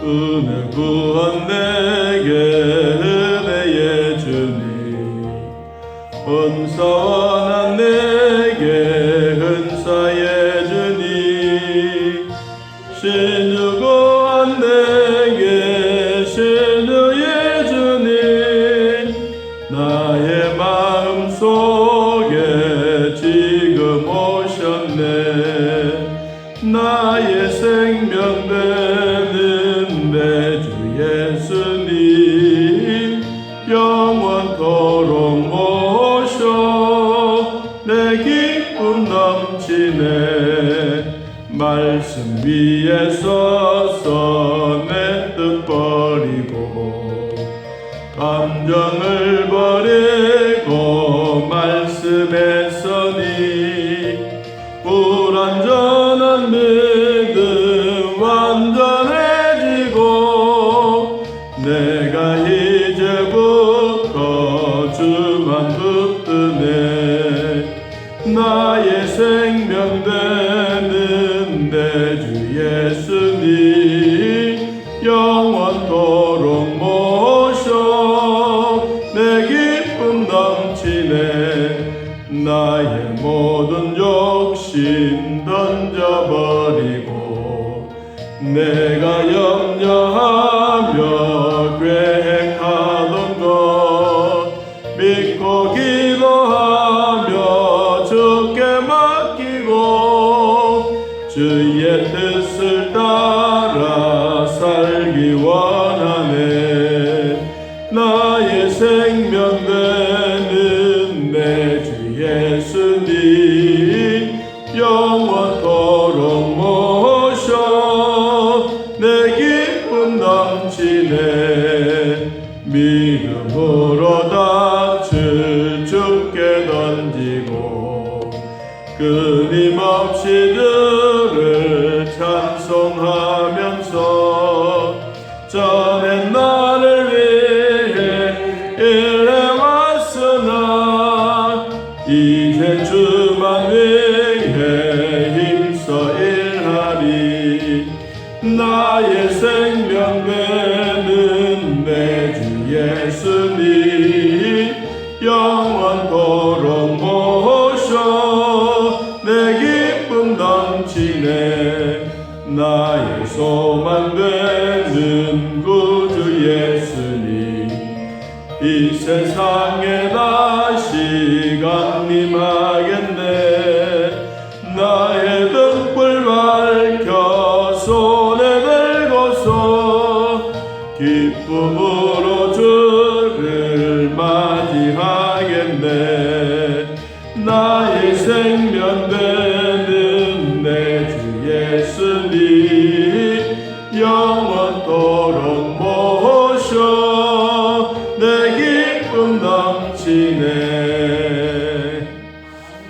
은혜 구원 내게 은혜의 주님 은사와 내게 은사의 주님 신주 구원 내게 신주의 주님 나의 마음속에 지금 오셨네 나의 생명 되는 내 주 예수님 영원토록 모셔 내 기쁨 넘치네 말씀 위에 서서 내 뜻 버리고 감정을 버리고 말씀에 서니 불완전한 믿음 완전해지고 내가 이제부터 주만 붙드네 나의 생명 되는 내 주 예수님 영원토록 모셔 내 기쁨 넘치네 나의 모든 욕심 던져버리고 내가 염려하며 계획하던 것 믿고 기도하며 주께 맡기고 주의 뜻을 따라 살기 원하네 나의 생명 되는 내 주 예수님 영원토록 모셔 내 기쁨 넘치네 믿음으로 닥칠 주께 던지고 끊임없이 주를 찬송하면서 전에 나를 위해 일해왔으나 이제 주만 위해 힘써 일하리 나의 생명 되는 내 주 예수님 영원토록 모셔 내 기쁨 넘치네 나의 소망 되는 구주 예수님 이 세상에 다시 강림하겠네 나의 등불 밝혀 손에 들고서 기쁨으로 주를 맞이하겠네 나의 생명 되는 내 주 예수님 영원토록 모셔 내 기쁨 넘치네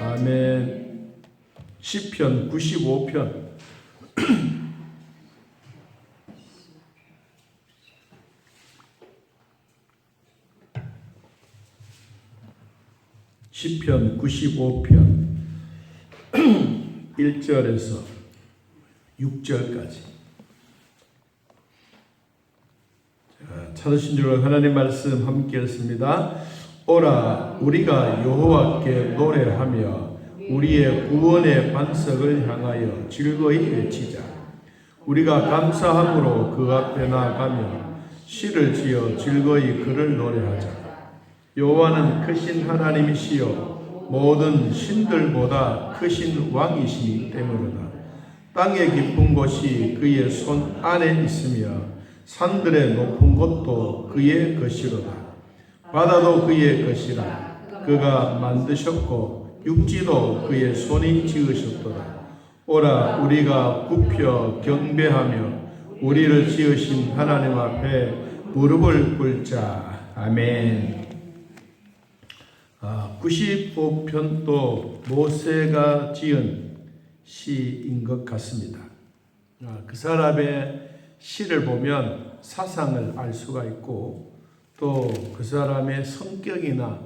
아멘. 시편 95편 시편 95편 1절에서 6절까지 찾으신 줄 하나님 말씀 함께 읽습니다. 오라 우리가 여호와께 노래하며 우리의 구원의 반석을 향하여 즐거이 외치자. 우리가 감사함으로 그 앞에 나아가며 시를 지어 즐거이 그를 노래하자. 여호와는 크신 하나님이시요 모든 신들보다 크신 왕이시기 때문이다. 땅의 깊은 곳이 그의 손 안에 있으며 산들의 높은 곳도 그의 것이로다. 바다도 그의 것이라. 그가 만드셨고 육지도 그의 손이 지으셨도다. 오라 우리가 굽혀 경배하며 우리를 지으신 하나님 앞에 무릎을 꿇자. 아멘. 95편도 모세가 지은 시인 것 같습니다. 그 사람의 시를 보면 사상을 알 수가 있고 또 그 사람의 성격이나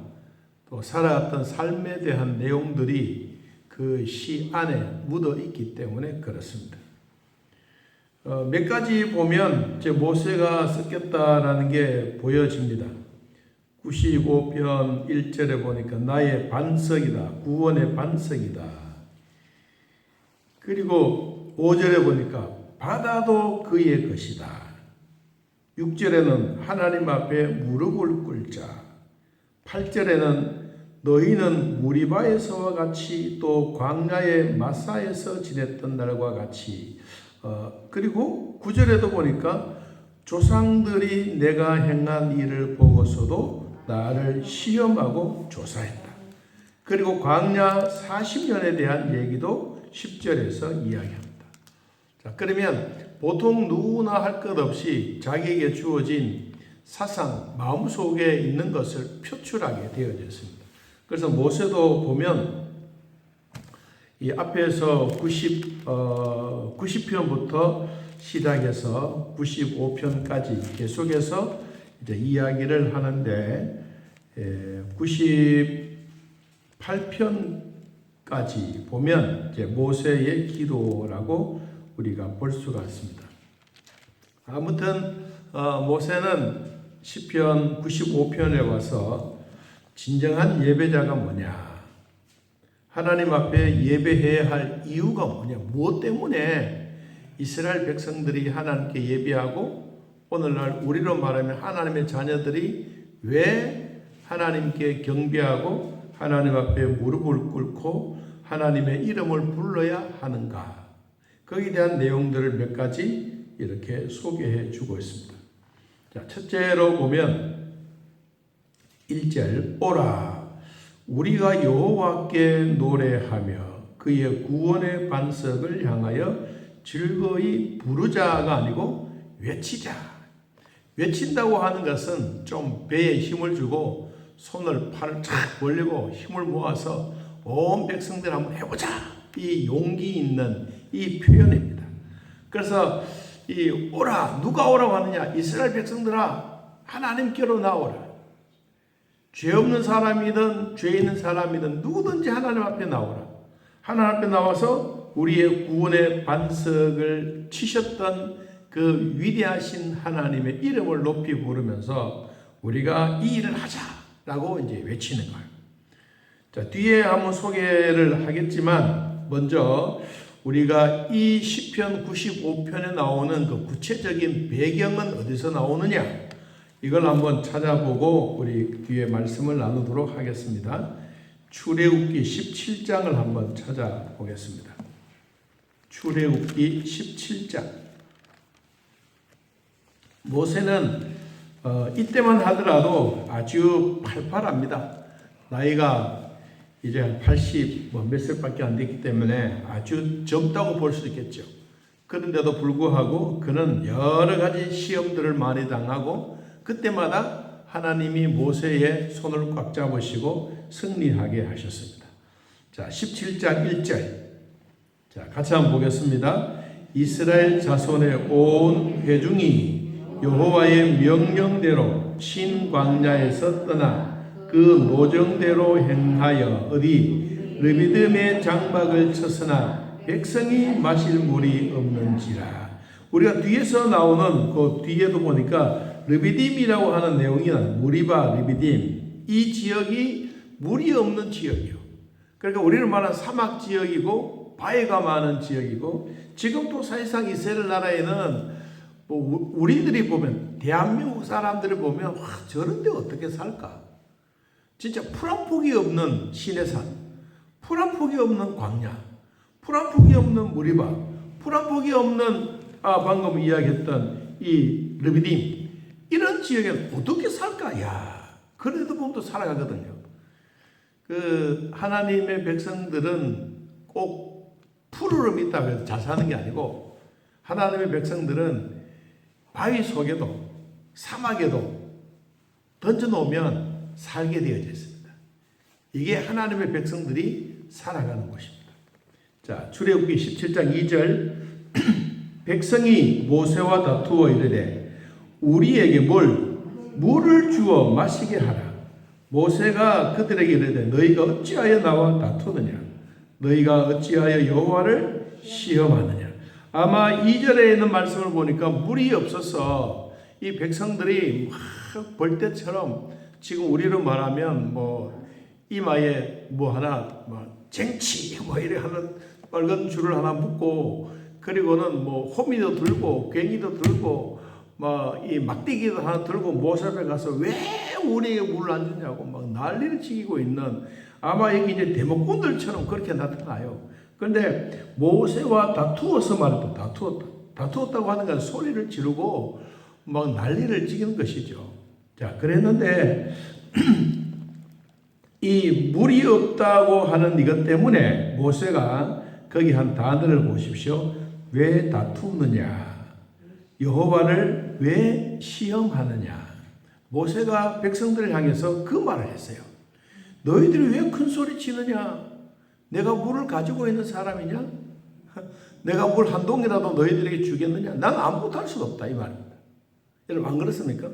또 살아갔던 삶에 대한 내용들이 그 시 안에 묻어 있기 때문에 그렇습니다. 몇 가지 보면 이제 모세가 썼겠다라는 게 보여집니다. 95편 1절에 보니까 나의 반석이다. 구원의 반석이다. 그리고 5절에 보니까 바다도 그의 것이다. 6절에는 하나님 앞에 무릎을 꿇자. 8절에는 너희는 무리바에서와 같이 또 광야의 마사에서 지냈던 날과 같이 그리고 9절에도 보니까 조상들이 내가 행한 일을 보고서도 나를 시험하고 조사했다. 그리고 광야 40년에 대한 얘기도 10절에서 이야기합니다. 자, 그러면 보통 누구나 할 것 없이 자기에게 주어진 사상, 마음속에 있는 것을 표출하게 되어져 있습니다. 그래서 모세도 보면 이 앞에서 90편부터 시작해서 95편까지 계속해서 이제 이야기를 하는데 98편까지 보면 이제 모세의 기도라고 우리가 볼 수가 있습니다. 아무튼 모세는 시편 95편에 와서 진정한 예배자가 뭐냐, 하나님 앞에 예배해야 할 이유가 뭐냐, 무엇 때문에 이스라엘 백성들이 하나님께 예배하고 오늘날 우리로 말하면 하나님의 자녀들이 왜 하나님께 경배하고 하나님 앞에 무릎을 꿇고 하나님의 이름을 불러야 하는가, 거기에 대한 내용들을 몇 가지 이렇게 소개해 주고 있습니다. 자, 첫째로 보면 1절 오라 우리가 여호와께 노래하며 그의 구원의 반석을 향하여 즐거이 부르자가 아니고 외치자. 외친다고 하는 것은 좀 배에 힘을 주고 손을 팔을 쫙 벌리고 힘을 모아서 온 백성들 한번 해보자, 이 용기 있는 이 표현입니다. 그래서 이 오라, 누가 오라고 하느냐, 이스라엘 백성들아 하나님께로 나오라. 죄 없는 사람이든 죄 있는 사람이든 누구든지 하나님 앞에 나오라. 하나님 앞에 나와서 우리의 구원의 반석을 치셨던 그 위대하신 하나님의 이름을 높이 부르면서 우리가 이 일을 하자라고 이제 외치는 거예요. 자, 뒤에 한번 소개를 하겠지만 먼저 우리가 이 시편 95편에 나오는 그 구체적인 배경은 어디서 나오느냐, 이걸 한번 찾아보고 우리 뒤에 말씀을 나누도록 하겠습니다. 출애굽기 17장을 한번 찾아보겠습니다. 출애굽기 17장. 모세는 이때만 하더라도 아주 팔팔합니다. 나이가 이제 80 몇 살밖에 안 됐기 때문에 아주 젊다고 볼 수 있겠죠. 그런데도 불구하고 그는 여러 가지 시험들을 많이 당하고 그때마다 하나님이 모세의 손을 꽉 잡으시고 승리하게 하셨습니다. 자, 17장 1절. 자, 같이 한번 보겠습니다. 이스라엘 자손의 온 회중이 여호와의 명령대로 신광야에서 떠나 그 노정대로 행하여 어디 르비딤의 장막을 쳤으나 백성이 마실 물이 없는지라. 우리가 뒤에서 나오는 그 뒤에도 보니까 르비딤이라고 하는 내용이 무리바 르비딤, 이 지역이 물이 없는 지역이요. 그러니까 우리는 말하는 사막 지역이고 바위가 많은 지역이고, 지금도 사실상 이스라엘 나라에는 뭐 우리들이 보면, 대한민국 사람들을 보면 와, 저런 데 어떻게 살까? 진짜 풀 한 폭이 없는 시내산, 풀 한 폭이 없는 광야, 풀 한 폭이 없는 무리바, 풀 한 폭이 없는 방금 이야기했던 이 르비딤, 이런 지역에 어떻게 살까? 야, 그래도 보면 또 살아가거든요. 그 하나님의 백성들은 꼭 푸르름이 있다고 해서 잘 사는 게 아니고, 하나님의 백성들은 바위 속에도 사막에도 던져놓으면 살게 되어져 있습니다. 이게 하나님의 백성들이 살아가는 곳입니다. 자, 출애굽기 17장 2절 백성이 모세와 다투어 이르되 우리에게 물을 주어 마시게 하라. 모세가 그들에게 이르되 너희가 어찌하여 나와 다투느냐? 너희가 어찌하여 여호와를 시험하느냐? 아마 2절에 있는 말씀을 보니까 물이 없어서 이 백성들이 막 벌떼처럼 지금 우리로 말하면 뭐 이마에 뭐 하나 뭐 쟁취 뭐 이래 하는 빨간 줄을 하나 묶고 그리고는 뭐 호미도 들고 괭이도 들고 뭐 이 막대기도 하나 들고 모세 앞에 가서 왜 우리에게 물을 안 주냐고 막 난리를 치고 있는 아마 여기 이제 대목꾼들처럼 그렇게 나타나요. 그런데 모세와 다투어서 말했다. 다투었다고 하는 건 소리를 지르고 막 난리를 치는 것이죠. 자, 그랬는데 이 물이 없다고 하는 이것 때문에 모세가 거기 한 단어를 보십시오. 왜 다투느냐? 여호와를 왜 시험하느냐? 모세가 백성들을 향해서 그 말을 했어요. 너희들이 왜 큰 소리 치느냐? 내가 물을 가지고 있는 사람이냐? 내가 물 한 동이라도 너희들에게 주겠느냐? 난 아무것도 할 수가 없다 이 말입니다. 여러분 안 그렇습니까?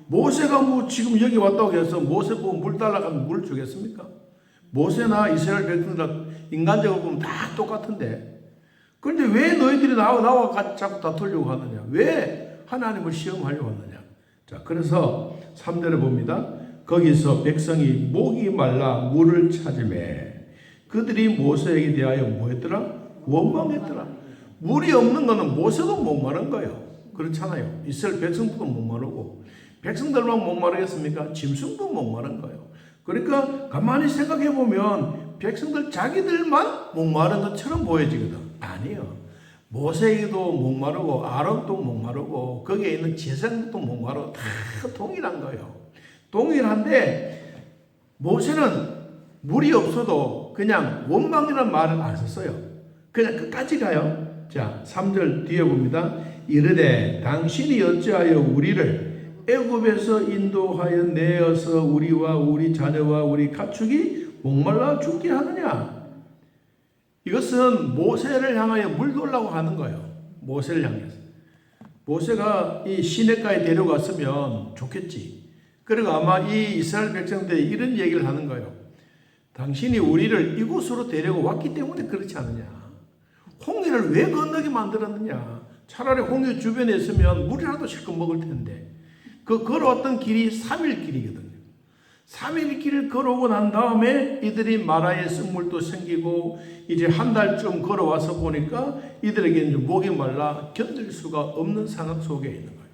모세가 뭐 지금 여기 왔다고 해서 모세 보고 물 달라고 하면 물 주겠습니까? 모세나 이스라엘 백성들 인간적으로 보면 다 똑같은데 그런데 왜 너희들이 나와 같이 자꾸 다투려고 하느냐? 왜 하나님을 시험하려고 하느냐? 자, 그래서 3절을 봅니다. 거기서 백성이 목이 말라 물을 찾으매 그들이 모세에게 대하여 뭐했더라? 원망했더라. 물이 없는 거는 모세도 목마른 거예요. 그렇잖아요. 이스라엘 백성도 목마르고 백성들만 목마르겠습니까? 짐승도 목마른 거예요. 그러니까 가만히 생각해 보면 백성들 자기들만 목마른 것처럼 보여지거든. 아니요. 모세에게도 목마르고 아론도 목마르고 거기에 있는 제사장도 목마르고 다 동일한 거예요. 동일한데 모세는 물이 없어도 그냥 원망이라는 말을 안 썼어요. 그냥 끝까지 가요. 자, 3절 뒤에 봅니다. 이르되 당신이 어찌하여 우리를 애굽에서 인도하여 내어서 우리와 우리 자녀와 우리 가축이 목말라 죽게 하느냐? 이것은 모세를 향하여 물 돌라고 하는 거예요. 모세를 향해서. 모세가 이 시내가에 데려갔으면 좋겠지. 그리고 아마 이 이스라엘 백성들이 이런 얘기를 하는 거예요. 당신이 우리를 이곳으로 데리고 왔기 때문에 그렇지 않느냐. 홍해를 왜 건너게 만들었느냐. 차라리 홍해 주변에 있으면 물이라도 실컷 먹을 텐데. 그 걸어왔던 길이 3일 길이거든요. 3일 길을 걸어오고 난 다음에 이들이 마라에 쓴물도 생기고 이제 한 달쯤 걸어와서 보니까 이들에게 이제 목이 말라 견딜 수가 없는 상황 속에 있는 거예요.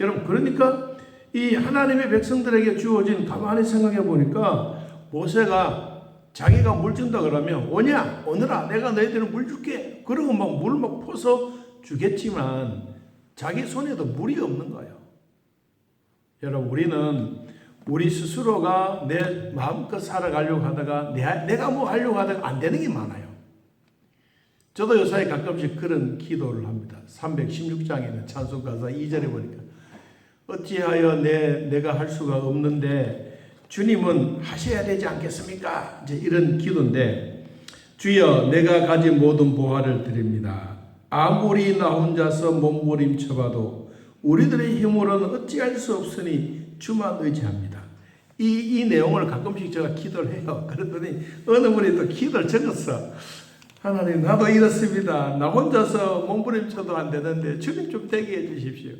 여러분, 그러니까 이 하나님의 백성들에게 주어진 가만히 생각해 보니까 모세가 자기가 물 준다 그러면 오냐 오너라 내가 너희들은 물 줄게 그러고 막 물 막 퍼서 주겠지만 자기 손에도 물이 없는 거예요. 여러분, 우리는 우리 스스로가 내 마음껏 살아가려고 하다가 내가 뭐 하려고 하다가 안 되는 게 많아요. 저도 요사이 가끔씩 그런 기도를 합니다. 316장에 있는 찬송가사 2절에 보니까 어찌하여 내가 할 수가 없는데 주님은 하셔야 되지 않겠습니까? 이제 이런 기도인데 주여 내가 가진 모든 보화를 드립니다. 아무리 나 혼자서 몸부림쳐봐도 우리들의 힘으로는 어찌할 수 없으니 주만 의지합니다. 이 내용을 가끔씩 제가 기도를 해요. 그랬더니 어느 분이 또 기도를 적었어. 하나님 나도 이렇습니다. 나 혼자서 몸부림쳐도 안 되는데 주님 좀 되게 해 주십시오.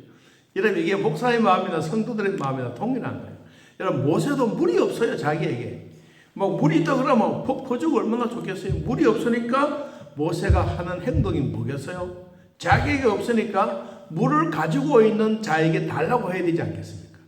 이러면 이게 목사의 마음이나 성도들의 마음이나 동일한 거예요. 여러분, 모세도 물이 없어요. 자기에게. 뭐 물이 있다 그러면 퍼주고 얼마나 좋겠어요. 물이 없으니까 모세가 하는 행동이 뭐겠어요? 자기에게 없으니까 물을 가지고 있는 자에게 달라고 해야 되지 않겠습니까?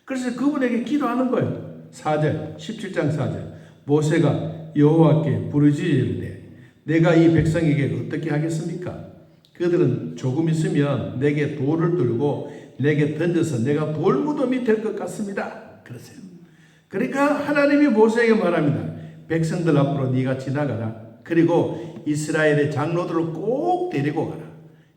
그래서 그분에게 기도하는 거예요. 4절 17장 4절 모세가 여호와께 부르짖으되 내가 이 백성에게 어떻게 하겠습니까? 그들은 조금 있으면 내게 돌을 들고 내게 던져서 내가 돌무덤이 될 것 같습니다. 그러세요. 그러니까 하나님이 모세에게 말합니다. 백성들 앞으로 네가 지나가라. 그리고 이스라엘의 장로들을 꼭 데리고 가라.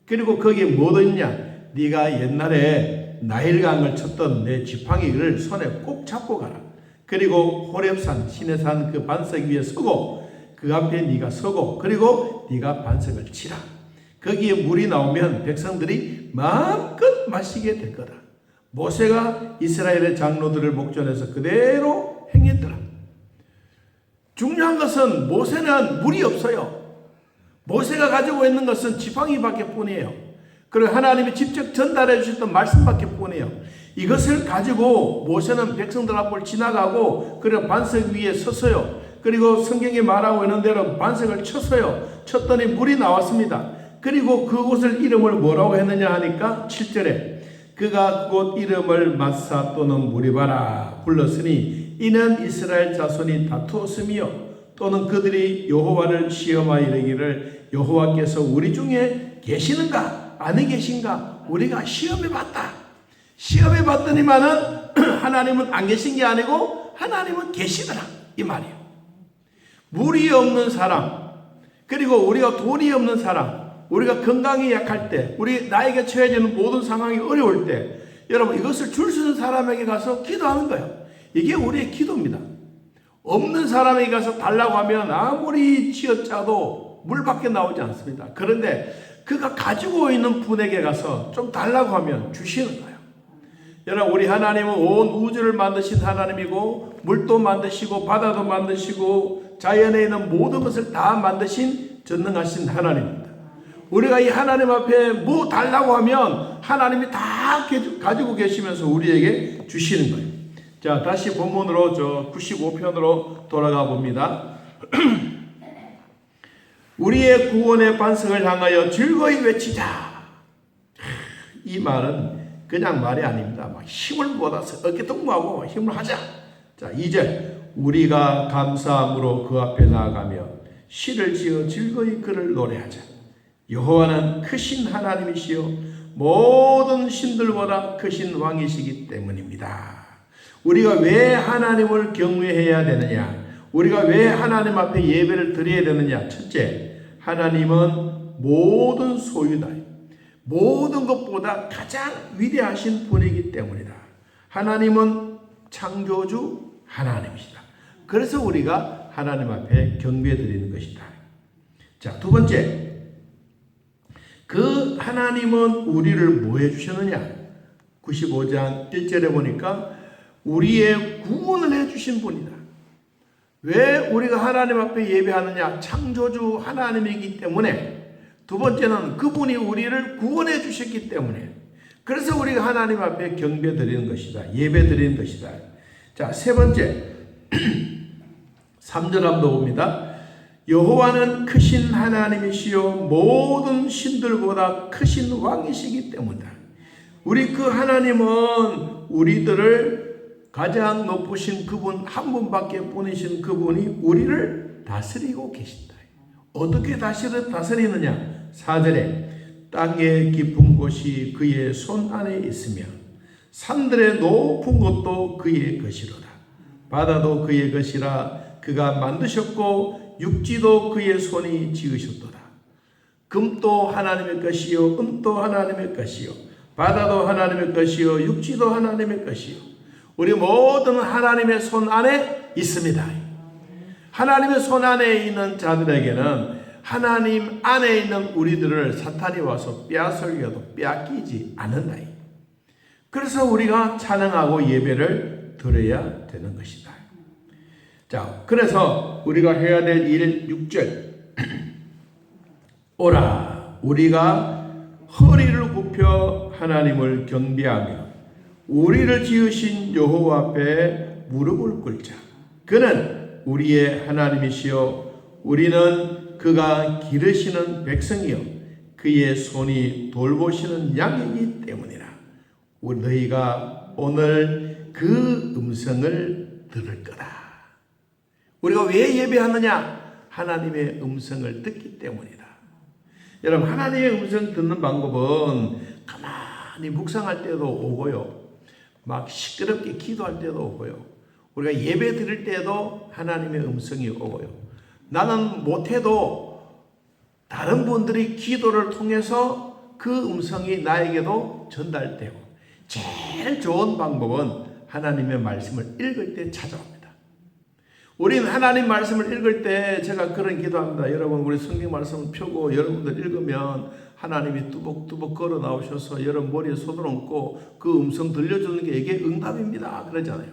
그리고 거기에 뭐 있냐? 네가 옛날에 나일강을 쳤던 내 지팡이를 손에 꼭 잡고 가라. 그리고 호렙산 시내산 그 반석 위에 서고 그 앞에 네가 서고 그리고 네가 반석을 치라. 거기에 물이 나오면 백성들이 마음껏 마시게 될 거다. 모세가 이스라엘의 장로들을 목전해서 그대로 행했더라. 중요한 것은 모세는 물이 없어요. 모세가 가지고 있는 것은 지팡이밖에 뿐이에요. 그리고 하나님이 직접 전달해 주셨던 말씀밖에 뿐이에요. 이것을 가지고 모세는 백성들 앞을 지나가고 그리고 반석 위에 섰어요. 그리고 성경이 말하고 있는 대로 반석을 쳤어요. 쳤더니 물이 나왔습니다. 그리고 그곳을 이름을 뭐라고 했느냐 하니까 7절에 그가 그곳 이름을 마사 또는 무리바라 불렀으니 이는 이스라엘 자손이 다투었으며 또는 그들이 여호와를 시험하여 이르기를 여호와께서 우리 중에 계시는가 아니 계신가 우리가 시험해 봤다. 시험해 봤더니만은 하나님은 안 계신 게 아니고 하나님은 계시더라 이 말이에요. 물이 없는 사람, 그리고 우리가 돈이 없는 사람, 우리가 건강이 약할 때, 나에게 처해지는 모든 상황이 어려울 때, 여러분 이것을 줄 수 있는 사람에게 가서 기도하는 거예요. 이게 우리의 기도입니다. 없는 사람에게 가서 달라고 하면 아무리 쥐어짜도 물밖에 나오지 않습니다. 그런데 그가 가지고 있는 분에게 가서 좀 달라고 하면 주시는 거예요. 여러분 우리 하나님은 온 우주를 만드신 하나님이고 물도 만드시고 바다도 만드시고 자연에 있는 모든 것을 다 만드신 전능하신 하나님입니다. 우리가 이 하나님 앞에 뭐 달라고 하면 하나님이 다 가지고 계시면서 우리에게 주시는 거예요. 자, 다시 본문으로 95편으로 돌아가 봅니다. 우리의 구원의 반석을 향하여 즐거이 외치자. 이 말은 그냥 말이 아닙니다. 막 힘을 모아서 어깨 동무하고 힘을 하자. 자, 2절 우리가 감사함으로 그 앞에 나아가며 시를 지어 즐거이 그를 노래하자. 여호와는 크신 하나님이시요 모든 신들보다 크신 왕이시기 때문입니다. 우리가 왜 하나님을 경외해야 되느냐? 우리가 왜 하나님 앞에 예배를 드려야 되느냐? 첫째, 하나님은 모든 소유다. 모든 것보다 가장 위대하신 분이기 때문이다. 하나님은 창조주 하나님이시다. 그래서 우리가 하나님 앞에 경배 드리는 것이다. 자, 두 번째, 그 하나님은 우리를 뭐 해주셨느냐? 95장 1절에 보니까 우리의 구원을 해주신 분이다. 왜 우리가 하나님 앞에 예배하느냐? 창조주 하나님이기 때문에. 두 번째는 그분이 우리를 구원해 주셨기 때문에. 그래서 우리가 하나님 앞에 경배 드리는 것이다. 예배 드리는 것이다. 자, 세 번째 3절 한번 봅니다. 여호와는 크신 하나님이시요 모든 신들보다 크신 왕이시기 때문이다. 우리 그 하나님은 우리들을 가장 높으신 그분 한 분밖에 뿐이신 그분이 우리를 다스리고 계신다. 어떻게 다스리느냐? 4절에 땅의 깊은 곳이 그의 손 안에 있으며 산들의 높은 곳도 그의 것이로다. 바다도 그의 것이라 그가 만드셨고 육지도 그의 손이 지으셨도다. 금도 하나님의 것이요 은도 하나님의 것이요 바다도 하나님의 것이요 육지도 하나님의 것이요 우리 모든 하나님의 손 안에 있습니다. 하나님의 손 안에 있는 자들에게는 하나님 안에 있는 우리들을 사탄이 와서 빼앗으려도 빼앗기지 않는다. 그래서 우리가 찬양하고 예배를 드려야 되는 것이다. 자, 그래서 우리가 해야 될 일 6절 오라 우리가 허리를 굽혀 하나님을 경배하며 우리를 지으신 여호와 앞에 무릎을 꿇자. 그는 우리의 하나님이시요 우리는 그가 기르시는 백성이요 그의 손이 돌보시는 양이기 때문이라. 너희가 오늘 그 음성을 들을 거다. 우리가 왜 예배하느냐? 하나님의 음성을 듣기 때문이다. 여러분 하나님의 음성 듣는 방법은 가만히 묵상할 때도 오고요. 막 시끄럽게 기도할 때도 오고요. 우리가 예배 드릴 때도 하나님의 음성이 오고요. 나는 못해도 다른 분들이 기도를 통해서 그 음성이 나에게도 전달되고 제일 좋은 방법은 하나님의 말씀을 읽을 때 찾아옵니다. 우리는 하나님 말씀을 읽을 때 제가 그런 기도합니다. 여러분 우리 성경 말씀을 펴고 여러분들 읽으면 하나님이 뚜벅뚜벅 걸어 나오셔서 여러분 머리에 손을 얹고 그 음성 들려주는 게 이게 응답입니다. 그러잖아요.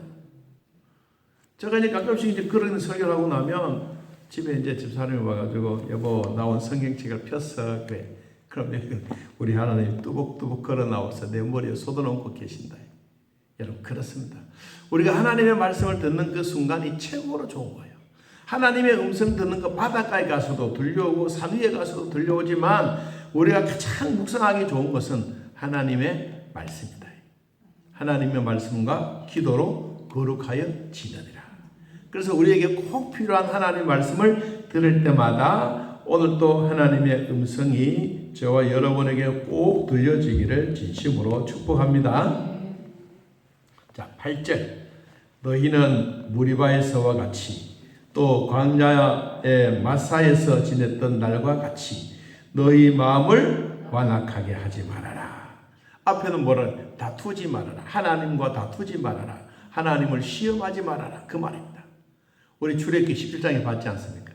제가 이제 가끔씩 이제 그런 설교를 하고 나면 집에 이제 집사람이 와가지고 여보 나 오늘 성경책을 폈어 그래. 그러면 우리 하나님 뚜벅뚜벅 걸어 나와서 내 머리에 손을 얹고 계신다. 여러분 그렇습니다. 우리가 하나님의 말씀을 듣는 그 순간이 최고로 좋은 거예요. 하나님의 음성 듣는 거 바닷가에 가서도 들려오고 산 위에 가서도 들려오지만 우리가 가장 묵상하기 좋은 것은 하나님의 말씀이다. 하나님의 말씀과 기도로 거룩하여 지느니라. 그래서 우리에게 꼭 필요한 하나님의 말씀을 들을 때마다 오늘 또 하나님의 음성이 저와 여러분에게 꼭 들려지기를 진심으로 축복합니다. 자, 8절. 너희는 무리바에서와 같이 또 광야의 마사에서 지냈던 날과 같이 너희 마음을 완악하게 하지 말아라. 앞에는 뭐라? 다투지 말아라. 하나님과 다투지 말아라. 하나님을 시험하지 말아라. 그 말입니다. 우리 출애굽기 17장에 봤지 않습니까?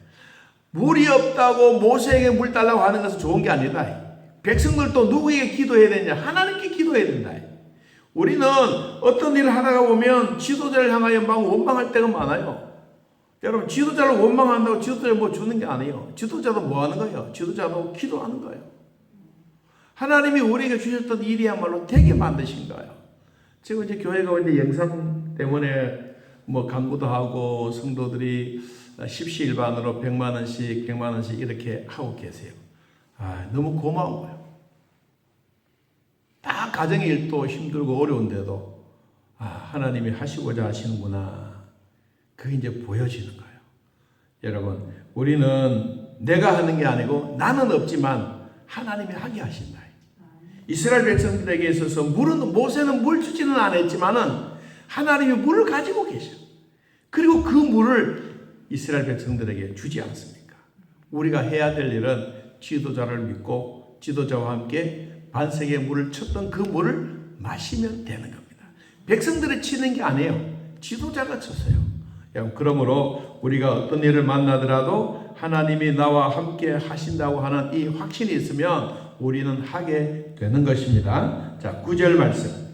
물이 없다고 모세에게 물 달라고 하는 것은 좋은 게 아니다. 백성들도 누구에게 기도해야 되냐? 하나님께 기도해야 된다. 우리는 어떤 일을 하다가 보면 지도자를 향하여 막 원망할 때가 많아요. 여러분 지도자를 원망한다고 지도자를 뭐 주는 게 아니에요. 지도자도 뭐 하는 거예요? 지도자도 기도하는 거예요. 하나님이 우리에게 주셨던 일이야말로 되게 만드신 거예요. 지금 이제 교회가 이제 영상 때문에 뭐 강구도 하고 성도들이 십시일반으로 100만 원씩 100만 원씩 이렇게 하고 계세요. 너무 고마운 거예요. 다 가정의 일도 힘들고 어려운데도 하나님이 하시고자 하시는구나. 그게 이제 보여지는 거예요. 여러분 우리는 내가 하는 게 아니고 나는 없지만 하나님이 하게 하신다. 이스라엘 백성들에게 있어서 물은 모세는 물 주지는 않았지만은 하나님이 물을 가지고 계셔. 그리고 그 물을 이스라엘 백성들에게 주지 않습니까? 우리가 해야 될 일은 지도자를 믿고 지도자와 함께 반석에 물을 쳤던 그 물을 마시면 되는 겁니다. 백성들이 치는 게 아니에요. 지도자가 쳤어요. 그러므로 우리가 어떤 일을 만나더라도 하나님이 나와 함께 하신다고 하는 이 확신이 있으면 우리는 하게 되는 것입니다. 자, 9절 말씀.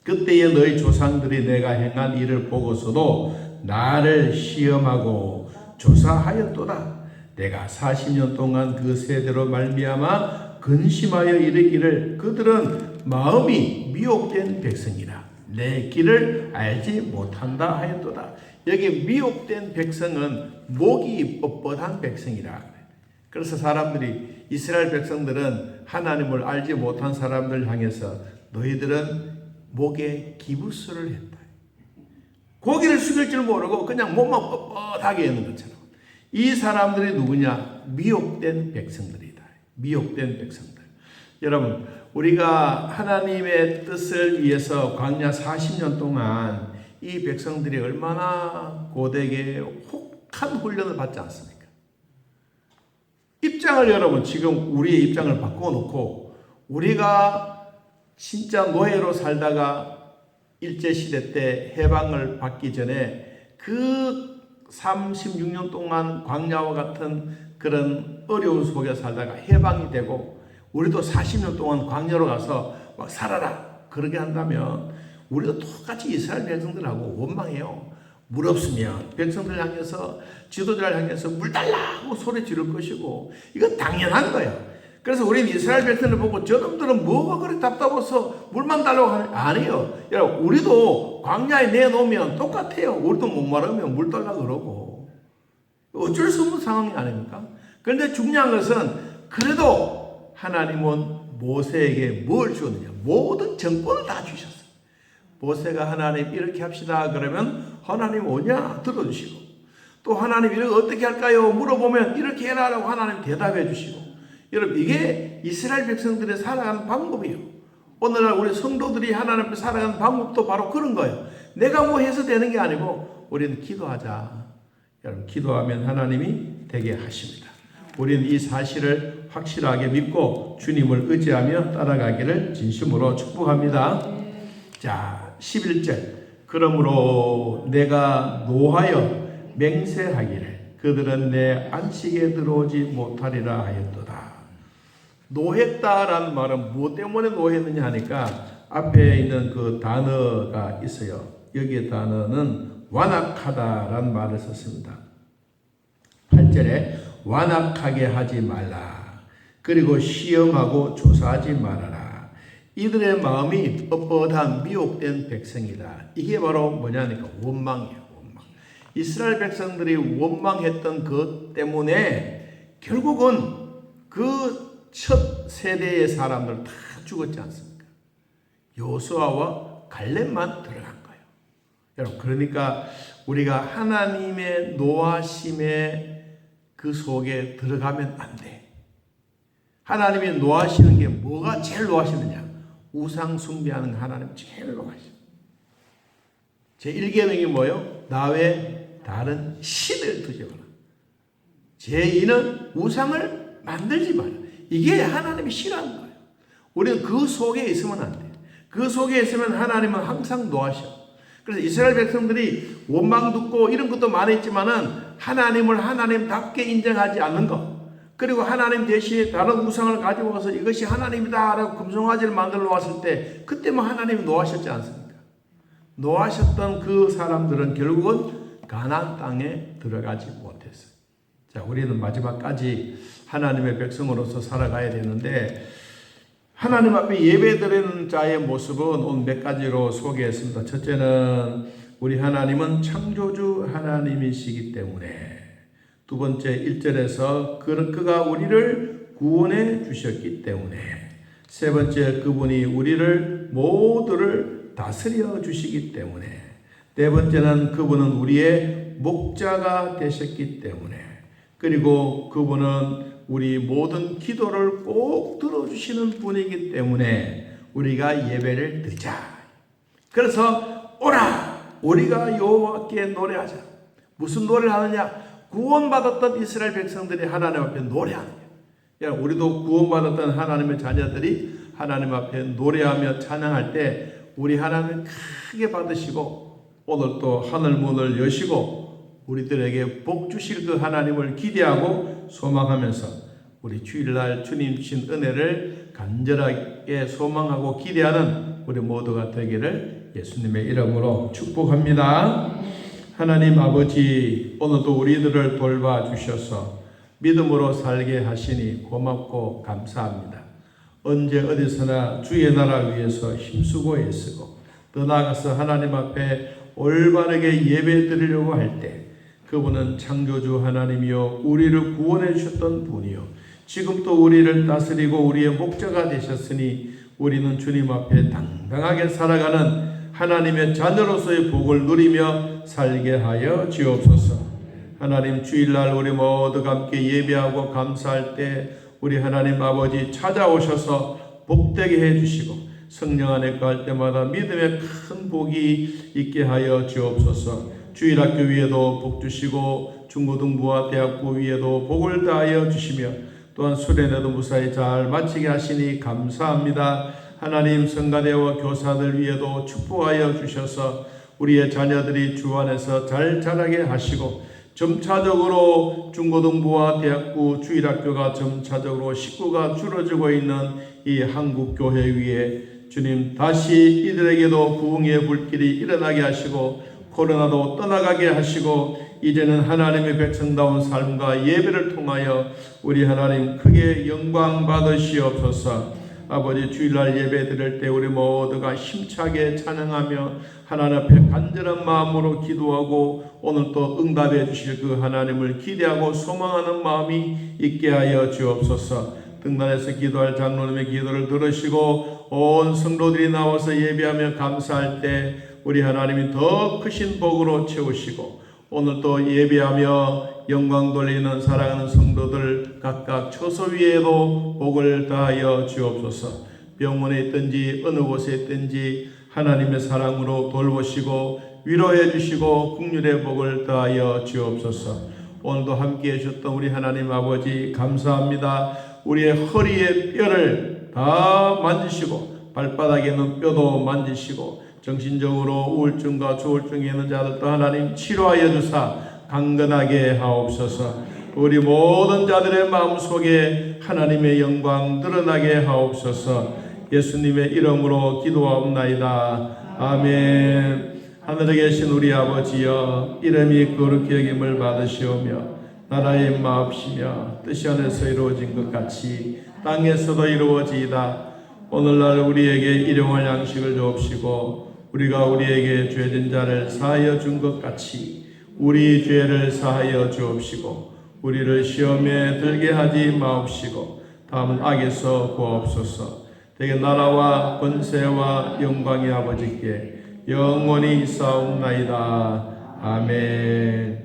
그때에 너희 조상들이 내가 행한 일을 보고서도 나를 시험하고 조사하였도다. 내가 40년 동안 그 세대로 말미암아 근심하여 이르기를 그들은 마음이 미혹된 백성이라 내 길을 알지 못한다 하였도다. 여기 미혹된 백성은 목이 뻣뻣한 백성이라. 그래서 사람들이 이스라엘 백성들은 하나님을 알지 못한 사람들 향해서 너희들은 목에 기부스를 했다. 고개를 숙일 줄 모르고 그냥 몸만 뻣뻣하게 있는 것처럼. 이 사람들이 누구냐? 미혹된 백성들이다. 미혹된 백성들. 여러분 우리가 하나님의 뜻을 위해서 광야 40년 동안 이 백성들이 얼마나 고되게 혹한 훈련을 받지 않습니까? 입장을 여러분 지금 우리의 입장을 바꿔놓고 우리가 진짜 노예로 살다가 일제시대 때 해방을 받기 전에 그 36년 동안 광야와 같은 그런 어려운 속에 살다가 해방이 되고 우리도 40년 동안 광야로 가서 막 살아라 그러게 한다면 우리도 똑같이 이스라엘 백성들하고 원망해요. 물 없으면 백성들 향해서 지도자를 향해서 물 달라고 소리 지를 것이고 이건 당연한 거예요. 그래서 우리는 이스라엘 백성을 보고 저놈들은 뭐가 그렇게 답답해서 물만 달라고 하는 아니에요. 여러분 우리도 광야에 내놓으면 똑같아요. 우리도 목마르면 물 달라고 그러고 어쩔 수 없는 상황이 아닙니까? 그런데 중요한 것은 그래도 하나님은 모세에게 뭘 주었느냐? 모든 정권을 다 주셨어요. 모세가 하나님 이렇게 합시다 그러면 하나님 오냐 들어주시고 또 하나님 이렇게 어떻게 할까요? 물어보면 이렇게 해라라고 하나님 대답해 주시고 여러분 이게 이스라엘 백성들의 살아가는 방법이에요. 오늘날 우리 성도들이 하나님 앞에 살아가는 방법도 바로 그런 거예요. 내가 뭐 해서 되는 게 아니고 우리는 기도하자. 여러분 기도하면 하나님이 되게 하십니다. 우리는 이 사실을 확실하게 믿고 주님을 의지하며 따라가기를 진심으로 축복합니다. 자 11절 그러므로 내가 노하여 맹세하기를 그들은 내 안식에 들어오지 못하리라 하였도다. 노했다라는 말은 무엇 때문에 노했느냐 하니까 앞에 있는 그 단어가 있어요. 여기의 단어는 완악하다라는 말을 썼습니다. 8절 8절에 완악하게 하지 말라. 그리고 시험하고 조사하지 말아라. 이들의 마음이 뻣뻣한 미혹된 백성이다. 이게 바로 뭐냐니까 원망이에요. 원망. 이스라엘 백성들이 원망했던 것 때문에 결국은 그 첫 세대의 사람들 다 죽었지 않습니까? 여호수아와 갈렙만 들어간 거예요. 여러분, 그러니까 우리가 하나님의 노하심의 그 속에 들어가면 안 돼. 하나님이 노하시는 게 뭐가 제일 노하시느냐? 우상 숭배하는 하나님 제일 노하시죠. 제1계명이 뭐예요? 나 외에 다른 신을 두지 마라. 제2는 우상을 만들지 마라. 이게 하나님이 싫어하는 거예요. 우리는 그 속에 있으면 안 돼요. 그 속에 있으면 하나님은 항상 노하셔. 그래서 이스라엘 백성들이 원망 듣고 이런 것도 많이 있지만은 하나님을 하나님답게 인정하지 않는 것, 그리고 하나님 대신에 다른 우상을 가지고 와서 이것이 하나님이다라고 금송아지를 만들어 왔을 때 그때 뭐 하나님이 노하셨지 않습니까? 노하셨던 그 사람들은 결국은 가나안 땅에 들어가지 못했어요. 자, 우리는 마지막까지 하나님의 백성으로서 살아가야 되는데, 하나님 앞에 예배드리는 자의 모습은 오늘 몇 가지로 소개했습니다. 첫째는 우리 하나님은 창조주 하나님이시기 때문에, 두 번째 1절에서 그가 우리를 구원해 주셨기 때문에, 세 번째 그분이 우리를 모두를 다스려 주시기 때문에, 네 번째는 그분은 우리의 목자가 되셨기 때문에, 그리고 그분은 우리 모든 기도를 꼭 들어주시는 분이기 때문에 우리가 예배를 드리자. 그래서 오라, 우리가 여호와께 노래하자. 무슨 노래를 하느냐? 구원받았던 이스라엘 백성들이 하나님 앞에 노래하는 거예요. 우리도 구원받았던 하나님의 자녀들이 하나님 앞에 노래하며 찬양할 때 우리 하나님을 크게 받으시고 오늘 또 하늘 문을 여시고 우리들에게 복 주실 그 하나님을 기대하고 소망하면서 우리 주일날 주님 주신 은혜를 간절하게 소망하고 기대하는 우리 모두가 되기를 예수님의 이름으로 축복합니다. 하나님 아버지, 오늘도 우리들을 돌봐주셔서 믿음으로 살게 하시니 고맙고 감사합니다. 언제 어디서나 주의 나라 위해서 힘쓰고 애쓰고 더 나아가서 하나님 앞에 올바르게 예배 드리려고 할 때 그분은 창조주 하나님이요 우리를 구원해 주셨던 분이요 지금도 우리를 다스리고 우리의 목자가 되셨으니 우리는 주님 앞에 당당하게 살아가는 하나님의 자녀로서의 복을 누리며 살게 하여 주옵소서. 하나님, 주일날 우리 모두가 함께 예배하고 감사할 때 우리 하나님 아버지 찾아오셔서 복되게 해주시고 성령 안에 거할 때마다 믿음의 큰 복이 있게 하여 주옵소서. 주일학교 위에도 복 주시고 중고등부와 대학부 위에도 복을 다하여 주시며 또한 수련회도 무사히 잘 마치게 하시니 감사합니다. 하나님, 성가대와 교사들 위에도 축복하여 주셔서 우리의 자녀들이 주 안에서 잘 자라게 하시고 점차적으로 중고등부와 대학부 주일학교가 점차적으로 식구가 줄어들고 있는 이 한국교회 위에 주님 다시 이들에게도 부흥의 불길이 일어나게 하시고 코로나도 떠나가게 하시고 이제는 하나님의 백성다운 삶과 예배를 통하여 우리 하나님 크게 영광 받으시옵소서. 아버지, 주일날 예배 드릴 때 우리 모두가 힘차게 찬양하며 하나님 앞에 간절한 마음으로 기도하고 오늘 또 응답해 주실 그 하나님을 기대하고 소망하는 마음이 있게 하여 주옵소서. 등단에서 기도할 장로님의 기도를 들으시고 온 성도들이 나와서 예배하며 감사할 때 우리 하나님이 더 크신 복으로 채우시고 오늘 또 예배하며 영광 돌리는 사랑하는 성도들 각각 처소 위에도 복을 다하여 주옵소서. 병원에 있든지 어느 곳에 있든지 하나님의 사랑으로 돌보시고 위로해 주시고 긍휼의 복을 다하여 주옵소서. 오늘도 함께해 주셨던 우리 하나님 아버지 감사합니다. 우리의 허리의 뼈를 다 만지시고 발바닥에 있는 뼈도 만지시고 정신적으로 우울증과 조울증이 있는 자들도 하나님 치료하여 주사 강건하게 하옵소서. 우리 모든 자들의 마음속에 하나님의 영광 드러나게 하옵소서. 예수님의 이름으로 기도하옵나이다. 아멘. 하늘에 계신 우리 아버지여, 이름이 거룩히 여김을 받으시오며 나라의 마옵시며 뜻이 하늘에서 이루어진 것 같이 땅에서도 이루어지이다. 오늘날 우리에게 일용할 양식을 주옵시고 우리가 우리에게 죄진 자를 사하여 준 것 같이 우리 죄를 사하여 주옵시고 우리를 시험에 들게 하지 마옵시고 다음은 악에서 구하옵소서. 대개 나라와 권세와 영광의 아버지께 영원히 있사옵나이다. 아멘.